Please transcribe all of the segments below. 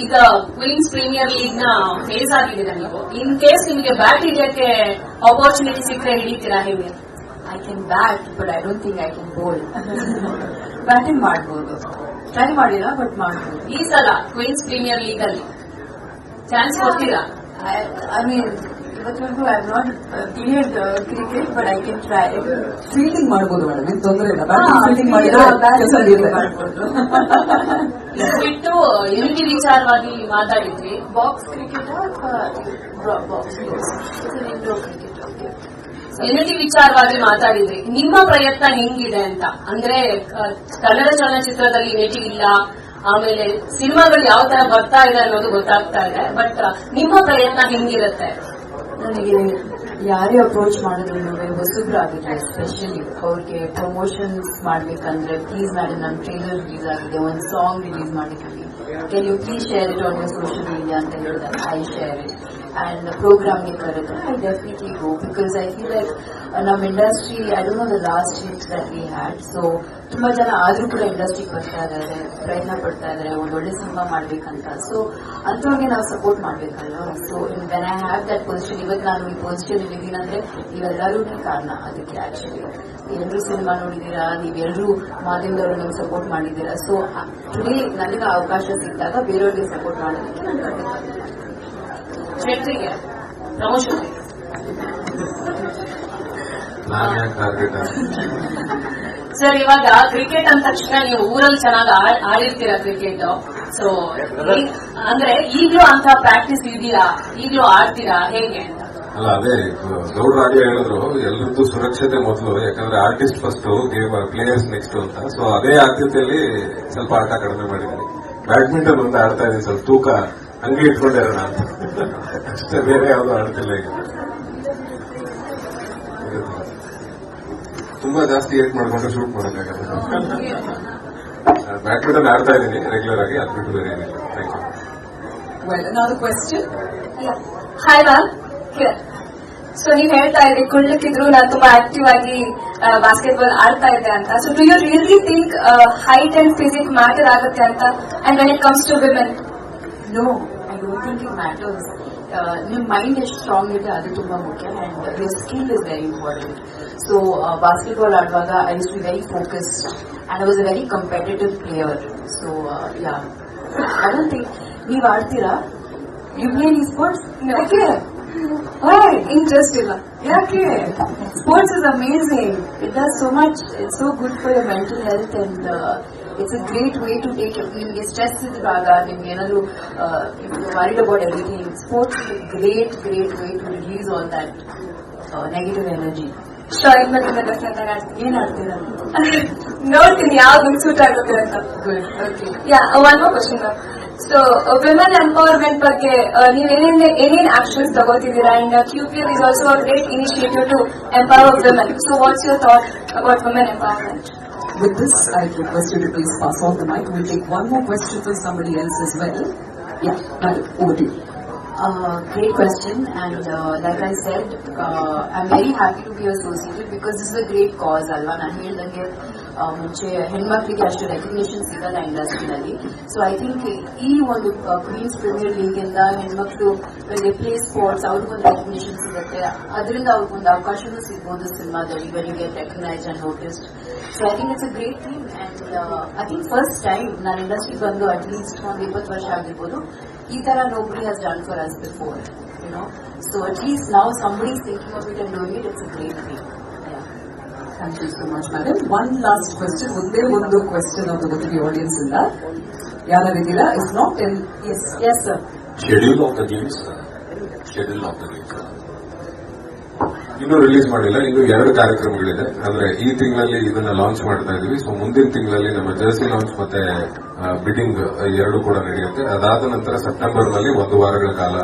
ಈಗ Queens Premier League ನ face ಆಗಿದ್ದೀರಾ ನೀವು. ಇನ್ ಕೇಸ್ ನಿಮಗೆ ಬ್ಯಾಟ್ ಹಿಡಿಯಕ್ಕೆ ಆಪರ್ಚುನಿಟಿ ಸಿಕ್ಕರೆ ಹಿಡಿತೀರಾ ಹೇಗೆ? I can bat but I don't think I can bowl. Batting ಮಾಡ್ಬೋದು, ಟ್ರೈ ಮಾಡಿಲ್ಲ ಬಟ್ ಮಾಡ್ಬೋದು. ಈ ಸಲ ಕ್ವೀನ್ಸ್ ಪ್ರೀಮಿಯರ್ ಲೀಗ್ ಅಲ್ಲಿ ಚಾನ್ಸ್ ಕೊಡ್ತೀರಾ? ಐ ಮೀನ್ ಇವತ್ತವರೆಗೂ I not played cricket but I can try. Fielding ಮಾಡ್ಬೋದು ಮೇಡಮ್, ಏನು ತೊಂದರೆ ಇಲ್ಲ. ಫೀಲ್ಡಿಂಗ್ ಮಾಡಿದ್ರೆ ಮಾಡ್ಬೋದು. ಬಿಟ್ಟು ಯುನಿಟಿ ವಿಚಾರವಾಗಿ ಮಾತಾಡಿದ್ವಿ. ಬಾಕ್ಸ್ ಕ್ರಿಕೆಟ್ ಅಥವಾ ಬಾಕ್ಸ್ ಇಂಡೋರ್ ಕ್ರಿಕೆಟ್? ಯುನಿಟಿ ವಿಚಾರವಾಗಿ ಮಾತಾಡಿದ್ರಿ. ನಿಮ್ಮ ಪ್ರಯತ್ನ ಹೆಂಗಿದೆ ಅಂತ ಅಂದ್ರೆ ಕನ್ನಡ ಚಲನಚಿತ್ರದಲ್ಲಿ ಯುನಿಟಿ ಇಲ್ಲ, ಆಮೇಲೆ ಸಿನಿಮಾಗಳು ಯಾವ ತರ ಬರ್ತಾ ಇದೆ ಅನ್ನೋದು ಗೊತ್ತಾಗ್ತಾ ಇದೆ. ಬಟ್ ನಿಮ್ಮ ಪ್ರಯತ್ನ ಹೆಂಗಿರುತ್ತೆ? ನನಗೆ ಯಾರೇ ಅಪ್ರೋಚ್ ಮಾಡಿದ್ರು ಹೊಸಬ್ರಾಗಿದ್ರೆ ಎಸ್ಪೆಷಲಿ ಅವ್ರಿಗೆ ಪ್ರಮೋಷನ್ಸ್ ಮಾಡ್ಬೇಕಂದ್ರೆ ಪ್ಲೀಸ್ ಮೇಡಮ್ ನನ್ನ ಟ್ರೈಲರ್ ರಿಲೀಸ್ ಆಗಿದೆ, ಒಂದು ಸಾಂಗ್ ರಿಲೀಸ್ ಮಾಡಿದ್ದೀವಿ, can you please share it on your social media ಅಂತ ಹೇಳಿದಾಗ ಐ ಶೇರ್ ಇಟ್. ಅಂಡ್ ಪ್ರೋಗ್ರಾಮ್ಗೆ ಕರೆದ್ರೆ I definitely go because I feel like ನಮ್ಮ industry I don't know the last hit that we had. So ತುಂಬಾ ಜನ ಆದ್ರೂ ಕೂಡ ಇಂಡಸ್ಟ್ರಿಗೆ ಬರ್ತಾ ಇದ್ದಾರೆ, ಪ್ರಯತ್ನ ಪಡ್ತಾ ಇದ್ದಾರೆ ಒಳ್ಳೊಳ್ಳೆ ಸಿನಿಮಾ ಮಾಡ್ಬೇಕಂತ. ಸೊ ಅಂಥವ್ರಿಗೆ ನಾವು ಸಪೋರ್ಟ್ ಮಾಡ್ಬೇಕಲ್ವ. So when I have that position, ಇವತ್ತು ನಾನು ಈ ಪೊಸಿಷನ್ ಇದ್ದೀನಂದ್ರೆ ನೀವೆಲ್ಲರೂ ಕಾರಣ ಅದಕ್ಕೆ. ಆಕ್ಚುಲಿ ಎಲ್ಲರೂ ಸಿನಿಮಾ ನೋಡಿದ್ದೀರಾ, ನೀವೆಲ್ಲರೂ ಮಾಧ್ಯಮದವರು ನಮ್ಗೆ ಸಪೋರ್ಟ್ ಮಾಡಿದ್ದೀರಾ. ಸೊ ಟುಡೇ ನನಗೆ ಅವಕಾಶ ಸಿಕ್ಕಾಗ ಬೇರೆಯವ್ರಿಗೆ ಸಪೋರ್ಟ್ ಮಾಡೋದಕ್ಕೆ ನಾನು ಖಂಡಿತ ಶೆಟ್ರಿಗೆ ಪ್ರಮೋಷನ್. ಸರ್, ಇವಾಗ ಕ್ರಿಕೆಟ್ ಅಂದ ತಕ್ಷಣ ನೀವು ಊರಲ್ಲಿ ಚೆನ್ನಾಗಿ ಆಡಿರ್ತೀರಾ ಕ್ರಿಕೆಟ್. ಸೊ ಅಂದ್ರೆ ಈಗಲೂ ಅಂತ ಪ್ರಾಕ್ಟೀಸ್ ಇದೆಯಾ? ಈಗಲೂ ಆಡ್ತೀರಾ ಹೇಗೆ ಅಂತ? ಅಲ್ಲ, ಅದೇ ಗೌಡ್ರಾಗ್ಲೇ ಹೇಳಿದ್ರು, ಎಲ್ಲರದ್ದು ಸುರಕ್ಷತೆ ಮೊದಲು, ಯಾಕಂದ್ರೆ artist first, game players next ಅಂತ. ಸೊ ಅದೇ ಆದ್ಯತೆಯಲ್ಲಿ ಸ್ವಲ್ಪ ಆಟ ಕಡಿಮೆ ಮಾಡಿದ್ದೀನಿ. ಬ್ಯಾಡ್ಮಿಂಟನ್ ಒಂದು ಆಡ್ತಾ ಇದ್ದೀನಿ, ಸ್ವಲ್ಪ ತೂಕ ಹಂಗೆ ಇಟ್ಕೊಂಡಿರೋಣ ಅಂತ ಅಷ್ಟೇ, ಬೇರೆ ಯಾವ್ದು ಆಡ್ತಿಲ್ಲ ಈಗ. ತುಂಬಾ ಜಾಸ್ತಿ ಏಟ್ ಮಾಡ್ಕೊಂಡು ಶೂಟ್ ಮಾಡೋಕ್ಕಾಗಲ್ಲ. ಬ್ಯಾಡ್ಮಿಂಟನ್ ಆಡ್ತಾ ಇದ್ದೀನಿ ರೆಗ್ಯುಲರ್ ಆಗಿ, ಅದು ಬಿಟ್ಟು ಬೇರೆ ಏನಿಲ್ಲ. Thank you. Well, another question. Hi ma'am. So ನೀವ್ ಹೇಳ್ತಾ ಇದ್ರಿ ಕುಳ್ಳಕ್ಕಿದ್ರು ನಾನು ತುಂಬಾ ಆಕ್ಟಿವ್ ಆಗಿ ಬಾಸ್ಕೆಟ್ಬಾಲ್ ಆಡ್ತಾ ಇದ್ದೆ ಅಂತ. So do you really think height and physique matter ಆಗುತ್ತೆ ಅಂತ? And when it comes to women? No, I don't think it matters. ನಿಮ್ಮ ಮೈಂಡ್ ಎಷ್ಟು ಸ್ಟ್ರಾಂಗ್ ಇದೆ ಅದು ತುಂಬಾ ಮುಖ್ಯ. And your skill is very important. So basketball ಆಡುವಾಗ I use to very focused and I was a very competitive player. So yeah, I don't think ನೀವು ಆಡ್ತೀರಾ? You play in sports? ಯಾಕೆ interest ಇಲ್ಲ? ಯಾಕೆ? Sports is amazing. It does so much. It's so good for your mental health and it's a great way to take. ನಿಮಗೆ stress ಇದ್ದಾಗ, ನಿಮ್ಗೆ ಏನಾದ್ರು worried about everything, sports is great way to release all that negative energy. ಏನ್ ಆಡ್ತೀರಾ? ನೋಡ್ತೀನಿ ಯಾವ್ದು suit ಆಗುತ್ತೆ ಅಂತ. Good, okay. Yeah, one more question. So women empowerment ಬಗ್ಗೆ ಏನೇನ್ ಆಕ್ಷನ್ಸ್ ತಗೋತಿದ್ದೀರಾ? And QPL is also a great initiative to empower women. So what's your thought about women empowerment? With this, I request you to please pass on the mic. We'll take one more question from somebody else as well. Yeah, madam, over to you. Great question, and like I said, I'm very happy to be associated because this is a great cause ಅಲ್ವಾ. ನಾನು ಹೇಳ್ದಂಗೆ ಮುಂಚೆ ಹೆಣ್ಮಕ್ಳಿಗೆ ಅಷ್ಟು recognition ಸಿಗಲ್ಲ ಇಂಡಸ್ಟ್ರಿನಲ್ಲಿ. So I think ಈ ಒಂದು Queens Premier league ಇಂದ ಹೆಣ್ಮಕ್ಳು ಪ್ಲೇ ಸ್ಪೋರ್ಟ್ಸ್ ಅವ್ರಿಗೊಂದು ರೆಕಗ್ನಿಷನ್ ಸಿಗುತ್ತೆ, ಅದರಿಂದ ಅವ್ರಿಗೊಂದು ಅವಕಾಶನೂ ಸಿಗ್ಬೋದು ಸಿನಿಮಾದಲ್ಲಿ when you get recognised and noticed. So I think it's a great thing. And I think first time ನಾನು ಇಂಡಸ್ಟ್ರಿಗೆ ಬಂದು ಅಟ್ಲೀಸ್ಟ್ ಒಂದು 20 ವರ್ಷ ಆಗಿರ್ಬೋದು, ಈ ತರ nobody has done for us before, you know. So at least now somebody is thinking of it and doing it. It's a great thing. Yeah. Thank you so much, madam. One last question. Munde ಒಂದು question of the audience ಇಂದ ಯಾರಿದ್ದೀರಾ? If not, then Yes sir. Schedule of the games ಇನ್ನೂ release ಮಾಡಿಲ್ಲ. ಇನ್ನು 2 ಕಾರ್ಯಕ್ರಮಗಳಿದೆ. ಅಂದ್ರೆ ಈ ತಿಂಗಳಲ್ಲಿ ಇದನ್ನ launch ಮಾಡ್ತಾ ಇದೀವಿ. ಸೊ ಮುಂದಿನ ತಿಂಗಳಲ್ಲಿ ನಮ್ಮ ಜರ್ಸಿ ಲಾಂಚ್ ಮತ್ತೆ ಬಿಡ್ಡಿಂಗ್ 2 ಕೂಡ ನಡೆಯುತ್ತೆ. ಅದಾದ ನಂತರ ಸೆಪ್ಟೆಂಬರ್ ನಲ್ಲಿ 1 ವಾರಗಳ ಕಾಲ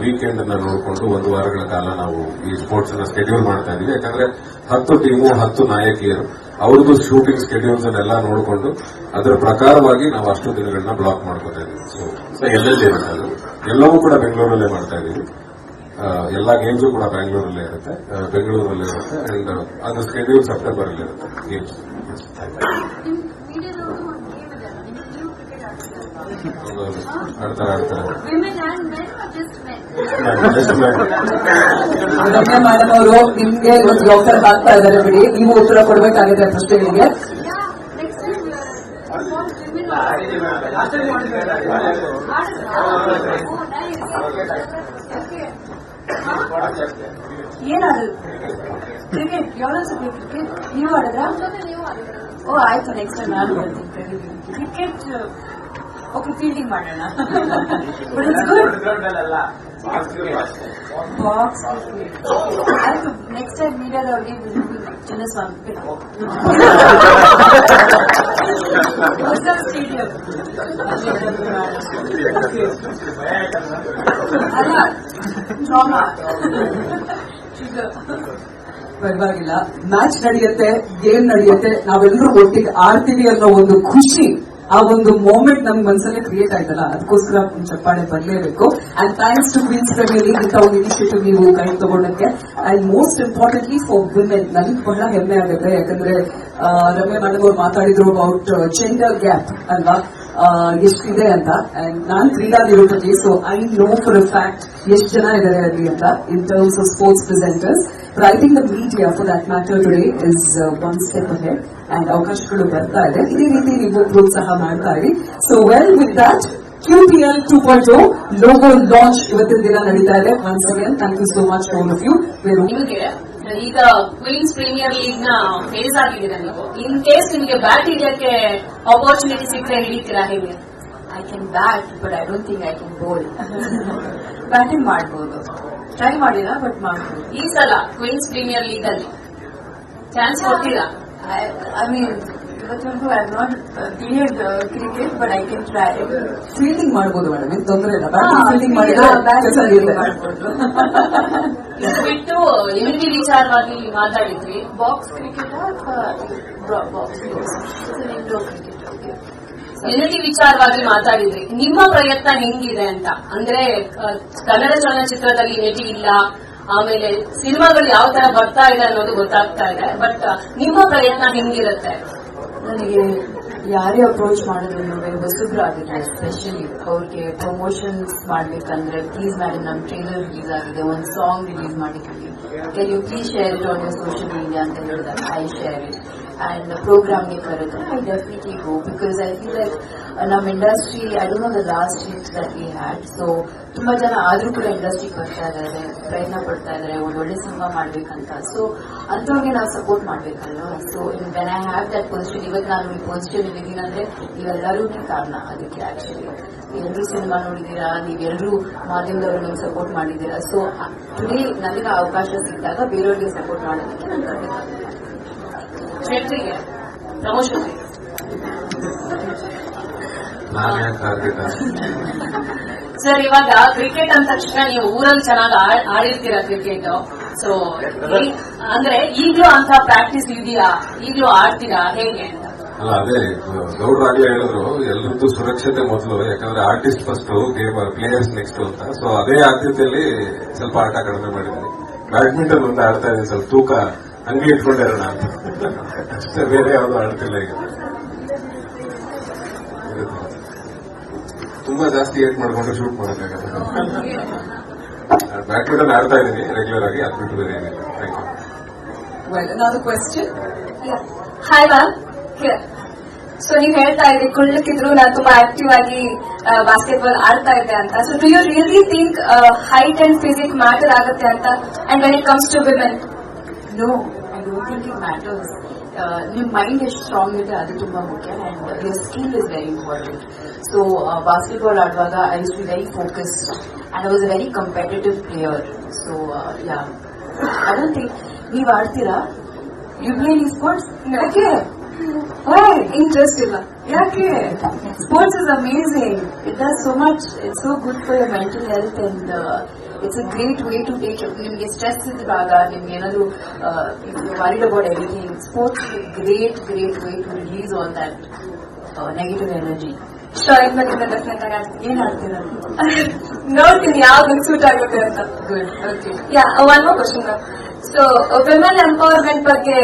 ವೀಕೆಂಡ್ ಅನ್ನ ನೋಡಿಕೊಂಡು 1 ವಾರಗಳ ಕಾಲ ನಾವು ಈ ಸ್ಪೋರ್ಟ್ಸ್ ಅನ್ನ ಸ್ಕೆಡ್ಯೂಲ್ ಮಾಡ್ತಾ ಇದೀವಿ. ಯಾಕಂದ್ರೆ 10 ಟೀಮು 10 ನಾಯಕಿಯರು ಅವ್ರದ್ದು ಶೂಟಿಂಗ್ ಸ್ಕೆಡ್ಯೂಲ್ಸ್ ಅನ್ನೆಲ್ಲ ನೋಡಿಕೊಂಡು ಅದರ ಪ್ರಕಾರವಾಗಿ ನಾವು ಅಷ್ಟು ದಿನಗಳನ್ನ ಬ್ಲಾಕ್ ಮಾಡ್ಕೊತಾ ಇದೀವಿ. ಸೊ ಎಲ್ಲೆಲ್ಲಿ ಇರುತ್ತೆ ಅದು ಎಲ್ಲವೂ ಕೂಡ ಬೆಂಗಳೂರಲ್ಲೇ ಮಾಡ್ತಾ ಇದೀವಿ. ಎಲ್ಲಾ ಗೇಮ್ಸು ಕೂಡ ಬೆಂಗಳೂರಲ್ಲೇ ಇರುತ್ತೆ. ಅಂಡ್ ಅದು ಸ್ಕೆಡ್ಯೂಲ್ ಸೆಪ್ಟೆಂಬರ್ ಅಲ್ಲಿ ಇರುತ್ತೆ ಗೇಮ್ಸ್. ಆಡ್ತಾರೆ women and men or just men? Ramya madam ಅವರು ನಿಮ್ಗೆ ಇವತ್ತು ಡಾಕ್ಟರ್ ಹಾಕ್ತಾ ಇದ್ದಾರೆ ಬಿಡಿ, ನೀವು ಉತ್ತರ ಕೊಡಬೇಕಾಗಿದೆ ಪ್ರಶ್ನೆಗಳಿಗೆ. Yeah, next time women. ಏನಾದ್ರು ಕ್ರಿಕೆಟ್ ಯಾವ್ದು ಕ್ರಿಕೆಟ್ ನೀವು ಆಡಿದ್ರಾ? ಓ ಆಯ್ತು, ನೆಕ್ಸ್ಟ್ ಟೈಮ್ ನಾನು ಬರ್ತೀನಿ. ಕ್ರಿಕೆಟ್ ಓಕೆ, ಫೀಲ್ಡಿಂಗ್ ಮಾಡೋಣ. But it's good. ಬಾಕ್ಸ್ ಆಯ್ತು, ನೆಕ್ಸ್ಟ್ ಟೈಮ್ ಮೀಡಿಯಾದವ್ರಿಗೆ ಚಿನ್ನಸ್ವಾಮಿ ಹೊಸ ಸ್ಟೇಡಿಯಂ ಅಲ್ಲ, ಟ್ರಾಮಾ ಪರವಾಗಿಲ್ಲ, ಮ್ಯಾಚ್ ನಡೆಯುತ್ತೆ, ಗೇಮ್ ನಡೆಯುತ್ತೆ, ನಾವೆಲ್ಲರೂ ಒಟ್ಟಿಗೆ ಆಡ್ತೀವಿ ಅನ್ನೋ ಒಂದು ಖುಷಿ, ಆ ಒಂದು ಮೂಮೆಂಟ್ ನಮ್ ಮನಸ್ಸಲ್ಲೇ ಕ್ರಿಯೇಟ್ ಆಯ್ತಲ್ಲ, ಅದಕ್ಕೋಸ್ಕರ ಚಪ್ಪಾಳೆ ಬರಲೇಬೇಕು. And thanks to Queens Premier league ಇಂಥ ಒಂದು ಇನಿಷಿಯೇಟಿವ್ ನೀವು ಕೈ ತಗೊಂಡಕ್ಕೆ. And most importantly for women ನನಗೆ ಬಹಳ ಹೆಮ್ಮೆ ಆಗುತ್ತೆ, ಯಾಕಂದ್ರೆ ರಮ್ಯಾ ಮೇಡಮ್ ಅವ್ರು ಮಾತಾಡಿದ್ರು ಅಬೌಟ್ ಜೆಂಡರ್ ಗ್ಯಾಪ್ ಅಲ್ವಾ, ಎಷ್ಟಿದೆ ಅಂತ. ಅಂಡ್ ನಾನ್ ಕ್ರೀಡಾ ನಿರೂಪಕಿ, so I know for a fact ಎಷ್ಟು ಜನ ಇದ್ದಾರೆ ಅಲ್ಲಿ ಅಂತ in terms of sports presenters. But I think the media, for that matter, today is one step ahead, and ಅವಕಾಶಗಳು ಬರ್ತಾ ಇದೆ. ಇದೇ ರೀತಿ ನೀವು ಪ್ರೋತ್ಸಾಹ ಮಾಡ್ತಾ ಇರಿ. So well with that, QPL 2.0 logo launch ಇವತ್ತಿನ ದಿನ ನಡೀತಾ ಇದೆ. Once again thank you so much all of you. ನಿಮಗೆ ಈಗ ಕ್ವೀನ್ಸ್ ಪ್ರೀಮಿಯರ್ ಲೀಗ್ ನ ಫೇಸ್ ಆಗಿದ್ದೀರಾ ನೀವು. ಇನ್ ಕೇಸ್ ನಿಮಗೆ ಬ್ಯಾಟ್ ಹಿಡಿಯಕ್ಕೆ ಆಪರ್ಚುನಿಟಿ ಸಿಕ್ಕರೆ ಹಿಡಿತೀರಾ ಹೇಗೆ? I can bat, but I don't think I can bowl. Batting ಮಾಡ್ಬೋದು, ಟ್ರೈ ಮಾಡಿಲ್ಲ, ಬಟ್ ಮಾಡ್ಬೋದು. ಈ ಸಲ ಕ್ವೀನ್ಸ್ ಪ್ರೀಮಿಯರ್ ಲೀಗ್ ಅಲ್ಲಿ ಚಾನ್ಸ್ ಕೊಡ್ತೀರಾ? I mean, ಇವತ್ತವರೆಗೂ I not played cricket, but I can try. Fielding ಮಾಡ್ಬೋದು ಮೇಡಮ್, ಏನು ತೊಂದರೆ ಇಲ್ಲ. ಬ್ಯಾಟಿಂಗ್ ಫೀಲ್ಡಿಂಗ್ ಮಾಡಿದ್ರೆ ಕೆಲಸ ಮಾಡ್ಬೋದು. ಇದು ಬಿಟ್ಟು ಇಮ್ಯುನಿಟಿ ವಿಚಾರವಾಗಿ ಮಾತಾಡಿದ್ವಿ. ಬಾಕ್ಸ್ ಕ್ರಿಕೆಟ್ ಅಥವಾ ಬಾಕ್ಸ್ ಇಂಡೋರ್ ಕ್ರಿಕೆಟ್? ಇಮ್ಯುನಿಟಿ ವಿಚಾರವಾಗಿ ಮಾತಾಡಿದ್ರಿ. ನಿಮ್ಮ ಪ್ರಯತ್ನ ಹೆಂಗಿದೆ ಅಂತ, ಅಂದ್ರೆ ಕನ್ನಡ ಚಲನಚಿತ್ರದಲ್ಲಿ ನಟಿ ಇಲ್ಲ, ಆಮೇಲೆ ಸಿನಿಮಾಗಳು ಯಾವ ತರ ಬರ್ತಾ ಇದೆ ಅನ್ನೋದು ಗೊತ್ತಾಗ್ತಾ ಇದೆ. ಬಟ್ ನಿಮ್ಮ ಪ್ರಯತ್ನ ಹೆಂಗಿರುತ್ತೆ? ನನಗೆ ಯಾರೇ ಅಪ್ರೋಚ್ ಮಾಡಿದ್ರು ಹೊಸಬ್ರಾಗಿದ್ರೆ, ಎಸ್ಪೆಷಲಿ ಅವ್ರಿಗೆ ಪ್ರಮೋಷನ್ಸ್ ಮಾಡ್ಬೇಕಂದ್ರೆ, ಪ್ಲೀಸ್ ಮೇಡಮ್ ನಮ್ಮ ಟ್ರೈಲರ್ ರಿಲೀಸ್ ಆಗಿದೆ, ಒಂದು ಸಾಂಗ್ ರಿಲೀಸ್ ಮಾಡಿದ್ದೀವಿ, can you please share it on your social media ಅಂತ ಹೇಳಿದಾಗ ಐ ಶೇರ್ ಇಟ್. ಅಂಡ್ ಪ್ರೋಗ್ರಾಮ್ಗೆ ಕರೆದ್ರೆ I definitely go, because I feel like ನಮ್ಮ industry, I don't know the last hit that we had. So ತುಂಬಾ ಜನ ಆದ್ರೂ ಕೂಡ ಇಂಡಸ್ಟ್ರಿಗೆ ಬರ್ತಾ ಇದ್ದಾರೆ, ಪ್ರಯತ್ನ ಪಡ್ತಾ ಇದ್ದಾರೆ ಒಳ್ಳೊಳ್ಳೆ ಸಿನಿಮಾ ಮಾಡ್ಬೇಕಂತ. ಸೊ ಅಂಥವ್ರಿಗೆ ನಾವು ಸಪೋರ್ಟ್ ಮಾಡ್ಬೇಕಲ್ವಾ. So when I have that position, ಇವತ್ತು ನಾನು ಈ ಪೊಸಿಷನ್ ಇದ್ದೀನಿ ಅಂದ್ರೆ ನೀವೆಲ್ಲರೂ ಕಾರಣ ಅದಕ್ಕೆ. ಆಕ್ಚುಲಿ ಎಲ್ಲರೂ ಸಿನಿಮಾ ನೋಡಿದ್ದೀರಾ, ನೀವೆಲ್ಲರೂ ಮಾಧ್ಯಮದವರು ನಮ್ಗೆ ಸಪೋರ್ಟ್ ಮಾಡಿದ್ದೀರಾ. ಸೊ ಟುಡೇ ನನಗೆ ಅವಕಾಶ ಸಿಕ್ಕಿದಾಗ ಬೇರೆಯವ್ರಿಗೆ ಸಪೋರ್ಟ್ ಮಾಡೋದಕ್ಕೆ ನಾನು ಖಂಡಿತ ಶೆಟ್ರಿಗೆ ಪ್ರಮೋಷನ್ ನಾನು ಯಾಕೆ ಟಾರ್ಗೆಟ್ ಸರ್. ಇವಾಗ ಕ್ರಿಕೆಟ್ ಅಂದ ತಕ್ಷಣ ನೀವು ಊರಲ್ಲಿ ಚೆನ್ನಾಗಿ ಆಡಿರ್ತೀರಾ ಕ್ರಿಕೆಟ್. ಸೊ ಅಂದ್ರೆ ಈಗ್ಲೂ ಅಂತ ಪ್ರಾಕ್ಟೀಸ್ ಇದೆಯಾ? ಈಗ್ಲೂ ಆಡ್ತೀರಾ ಹೇಗೆ ಅಂತ? ಅಲ್ಲ, ಅದೇ ಗೌಡ್ರಾಗ್ಲೇ ಹೇಳಿದ್ರು, ಎಲ್ಲರದ್ದು ಸುರಕ್ಷತೆ ಮೊದಲು, ಯಾಕಂದ್ರೆ artist first, game players next ಅಂತ. ಸೊ ಅದೇ ಆದ್ಯತೆಯಲ್ಲಿ ಸ್ವಲ್ಪ ಆಟ ಕಡಿಮೆ ಮಾಡಿದ್ವಿ. ಬ್ಯಾಡ್ಮಿಂಟನ್ ಒಂದು ಆಡ್ತಾ ಇದ್ದೀನಿ, ಸ್ವಲ್ಪ ತೂಕ ಹಂಗೆ ಇಟ್ಕೊಂಡಿರೋಣ ಅಂತ ಅಷ್ಟೇ, ಬೇರೆ ಯಾವ್ದು ಆಡ್ತಿಲ್ಲ ಈಗ. ತುಂಬಾ ಜಾಸ್ತಿ ಏಟ್ ಮಾಡ್ಕೊಂಡು ಶೂಟ್ ಮಾಡೋಕ್ಕಾಗಲ್ಲ. ಬ್ಯಾಡ್ಮಿಂಟನ್ ಆಡ್ತಾ ಇದ್ದೀನಿ ರೆಗ್ಯುಲರ್ ಆಗಿ, ಅದು ಬಿಟ್ಟು ಬೇರೆ ಏನಿಲ್ಲ. Thank you. Well, another question. Hi ma'am. So ನೀವ್ ಹೇಳ್ತಾ ಇದ್ರಿ ಕುಳ್ಳಕ್ಕಿದ್ರು ನಾನು ತುಂಬಾ ಆಕ್ಟಿವ್ ಆಗಿ ಬಾಸ್ಕೆಟ್ಬಾಲ್ ಆಡ್ತಾ ಇದ್ದೆ ಅಂತ. So do you really think height and physique matter ಆಗುತ್ತೆ ಅಂತ? And when it comes to women? No, I don't think it matters. ನಿಮ್ಮ ಮೈಂಡ್ ಎಷ್ಟು ಸ್ಟ್ರಾಂಗ್ ಇದೆ ಅದು ತುಂಬಾ ಮುಖ್ಯ, and your skill is very important. So basketball ಆಡುವಾಗ I use to be very focused and I was a very competitive player. So yeah, I don't think ನೀವು ಆಡ್ತೀರಾ? You play in sports? ಯಾಕೆ interest ಇಲ್ಲ. ಯಾಕೆ? Sports is amazing. It does so much. It's so good for your mental health, and it's a great way to take. ನಿಮ್ಗೆ stress ಇದ್ದಾಗ, ನಿಮ್ಗೆ ಏನಾದ್ರು worried about everything, sports great way to release all that negative energy. ಶೋಯಿನ್ ಬಗ್ಗೆ definite ಆಗಿ ಆಡ್ತೀನಿ. ಏನ್ ಆಡ್ತೀರಾ? ನೋಡ್ತೀನಿ ಯಾವ್ದು ಸೂಟ್ ಆಗುತ್ತೆ ಅಂತ. Good. Okay. One more question ma'am. So women empowerment ಬಗ್ಗೆ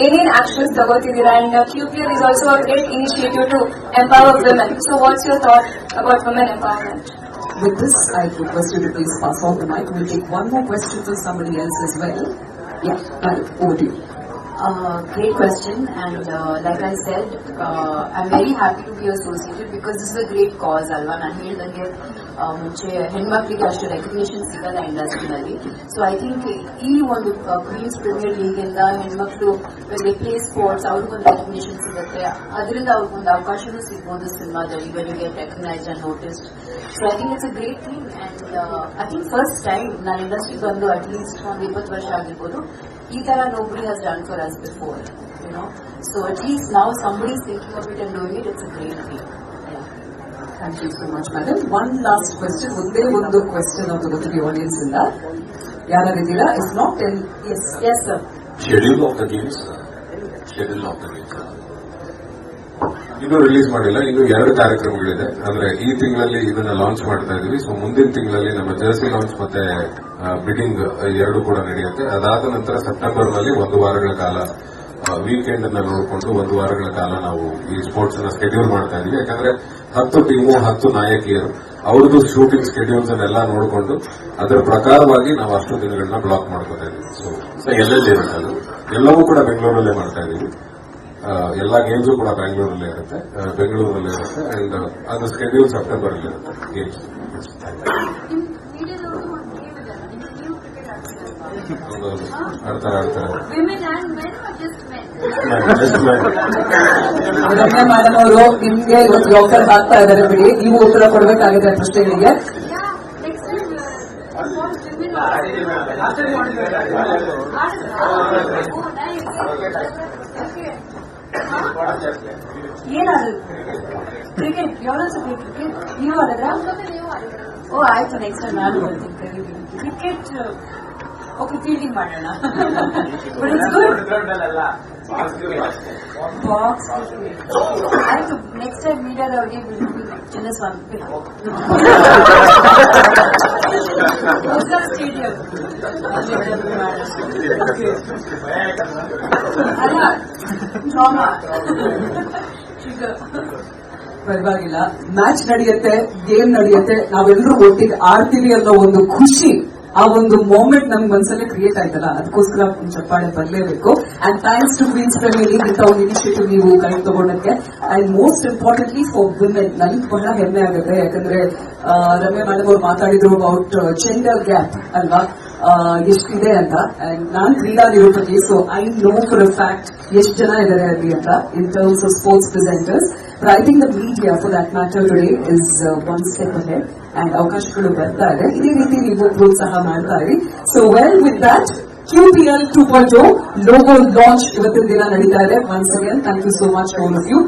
ಏನೇನ್ ಆಕ್ಷನ್ಸ್ ತಗೋತಿದ್ದೀರಾ? And QPL is also a great initiative to empower women. So what's your thought about women empowerment? With this, I request you to please pass on the mic. We'll take one more question from somebody else as well. Yeah, Madam, over to you. Great question, and like I said, I'm very happy to be associated because this is a great cause ಅಲ್ವಾ. ನಾನು ಹೇಳಿದಂಗೆ ಮುಂಚೆ ಹೆಣ್ಮಕ್ಳಿಗೆ ಅಷ್ಟು recognition ಸಿಗಲ್ಲ ಇಂಡಸ್ಟ್ರಿನಲ್ಲಿ. So I think ಈ ಒಂದು Queens Premier league ಇಂದ ಹೆಣ್ಮಕ್ಳು ಪ್ಲೇ ಸ್ಪೋರ್ಟ್ಸ್ ಅವ್ರಿಗೊಂದು ರೆಕಗ್ನಿಷನ್ ಸಿಗುತ್ತೆ, ಅದರಿಂದ ಅವ್ರಿಗೊಂದು ಅವಕಾಶನೂ ಸಿಗ್ಬೋದು ಸಿನಿಮಾದಲ್ಲಿ when you get recognized and noticed. So I think it's a great thing, and I think first time ನಾನು ಇಂಡಸ್ಟ್ರಿಗೆ ಬಂದು ಅಟ್ಲೀಸ್ಟ್ ಒಂದು 20 ವರ್ಷ ಆಗಿರ್ಬೋದು, ಈ ತರ nobody has done for us before, you know. So at least now somebody is thinking of it and doing it. It's a great thing. Yeah. Thank you so much, madam. One last question. ಒಂದೇ ಒಂದು question ನಾವು ತಗೋತೀವಿ audience ಇಂದ. ಯಾರಿದ್ದೀರಾ? If not, then Yes sir. Schedule of the games ಇನ್ನೂ release ಮಾಡಿಲ್ಲ. ಇನ್ನು 2 ಕಾರ್ಯಕ್ರಮಗಳಿದೆ. ಅಂದ್ರೆ ಈ ತಿಂಗಳಲ್ಲಿ ಇದನ್ನ ಲಾಂಚ್ ಮಾಡ್ತಾ ಇದೀವಿ. ಸೊ ಮುಂದಿನ ತಿಂಗಳಲ್ಲಿ ನಮ್ಮ ಜರ್ಸಿ ಲಾಂಚ್ ಮತ್ತೆ ಬಿಡಿಂಗ್ 2 ಕೂಡ ನಡೆಯುತ್ತೆ. ಅದಾದ ನಂತರ ಸೆಪ್ಟೆಂಬರ್ ನಲ್ಲಿ 1 ವಾರಗಳ ಕಾಲ ವೀಕೆಂಡ್ ಅನ್ನ ನೋಡಿಕೊಂಡು 1 ವಾರಗಳ ಕಾಲ ನಾವು ಈ ಸ್ಪೋರ್ಟ್ಸ್ ಅನ್ನ ಸ್ಕೆಡ್ಯೂಲ್ ಮಾಡ್ತಾ ಇದೀವಿ. ಯಾಕಂದ್ರೆ 10 ಟೀಮು 10 ನಾಯಕಿಯರು ಅವ್ರದ್ದು ಶೂಟಿಂಗ್ ಸ್ಕೆಡ್ಯೂಲ್ಸ್ ಅನ್ನೆಲ್ಲ ನೋಡಿಕೊಂಡು ಅದರ ಪ್ರಕಾರವಾಗಿ ನಾವು ಅಷ್ಟು ದಿನಗಳನ್ನ ಬ್ಲಾಕ್ ಮಾಡ್ಕೊತಾ ಇದೀವಿ. ಸೊ ಎಲ್ಲೆಲ್ಲಿ ಇರುತ್ತೆ ಅದು ಎಲ್ಲವೂ ಕೂಡ ಬೆಂಗಳೂರಲ್ಲೇ ಮಾಡ್ತಾ ಇದೀವಿ. ಎಲ್ಲಾ ಗೇಮ್ಸು ಕೂಡ ಬೆಂಗಳೂರಲ್ಲೇ ಇರುತ್ತೆ, ಬೆಂಗಳೂರಲ್ಲೇ ಇರುತ್ತೆ. ಅಂಡ್ ಅದು ಸ್ಕೆಡ್ಯೂಲ್ ಸೆಪ್ಟೆಂಬರ್ ಅಲ್ಲಿ ಇರುತ್ತೆ ಗೇಮ್ಸ್. ಆಡ್ತಾರೆ ರಮ್ಯಾ ಮೇಡಮ್ ಅವರು ನಿಮ್ಗೆ ಇವತ್ತು ಲಾಕರ್ ಹಾಕ್ತಾ ಇದ್ದಾರೆ ಬಿಡಿ, ನೀವು ಉತ್ತರ ಕೊಡಬೇಕಾಗಿದೆ ಪ್ರಶ್ನೆಗಳಿಗೆ. ಏನಾದ್ರು ಕ್ರಿಕೆಟ್ ಯಾವ್ದು ಕ್ರಿಕೆಟ್ ನೀವು ಆಡಿದ್ರ? ಓ ಆಯ್ತು, ನೆಕ್ಸ್ಟ್ ಟೈಮ್ ನಾನು ಬರ್ತೀನಿ. ಕ್ರಿಕೆಟ್ ಓಕೆ, ಫೀಲ್ಡಿಂಗ್ ಮಾಡೋಣ. But it's good. ಬಾಕ್ಸ್ ಆಯ್ತು, ನೆಕ್ಸ್ಟ್ ಟೈಮ್ ಮೀಡಿಯಾದ ಅವ್ರಿಗೆ ಚಿನ್ನಸ್ವಾಮಿ ಸ್ಟೇಡಿಯಂ ಅಲ್ಲ ಡ್ರಾಮಾ. ಪರವಾಗಿಲ್ಲ, ಮ್ಯಾಚ್ ನಡೆಯುತ್ತೆ, ಗೇಮ್ ನಡೆಯುತ್ತೆ, ನಾವೆಲ್ಲರೂ ಒಟ್ಟಿಗೆ ಆಡ್ತೀವಿ ಅನ್ನೋ ಒಂದು ಖುಷಿ, ಆ ಒಂದು ಮೂಮೆಂಟ್ ನಮ್ ಮನಸ್ಸಲ್ಲೇ ಕ್ರಿಯೇಟ್ ಆಯ್ತಲ್ಲ, ಅದಕ್ಕೋಸ್ಕರ ಒಂದು ಚಪ್ಪಾಳೆ ಬರಲೇಬೇಕು. And thanks to Queens Premier league ಇಂಥ ಒಂದು ಇನಿಷಿಯೇಟಿವ್ ನೀವು ಕೈ ತಗೊಂಡಕ್ಕೆ. And most importantly for women, ನನಗೆ ಬಹಳ ಹೆಮ್ಮೆ ಆಗುತ್ತೆ. ಯಾಕಂದ್ರೆ ರಮ್ಯಾ ಮೇಡಮ್ ಅವ್ರು ಮಾತಾಡಿದ್ರು ಅಬೌಟ್ ಜೆಂಡರ್ ಗ್ಯಾಪ್ ಅಲ್ವಾ, ಎಷ್ಟಿದೆ ಅಂತ. ಅಂಡ್ ನಾನ್ ಕ್ರೀಡಾ ನಿರೂಪಕಿ, so I know for a fact ಎಷ್ಟು ಜನ ಇದ್ದಾರೆ ಅಲ್ಲಿ ಅಂತ in terms of sports presenters. But I think the media, for that matter, today is one step ahead, and ಅವಕಾಶಗಳು ಬರ್ತಾ ಇದೆ. ಇದೇ ರೀತಿ ನೀವು ಪ್ರೋತ್ಸಾಹ ಮಾಡ್ತಾ ಇರಿ. So well with that, QPL 2.0 logo launch ಇವತ್ತಿನ ದಿನ ನಡೀತಾ ಇದೆ. Once again thank you so much all of you.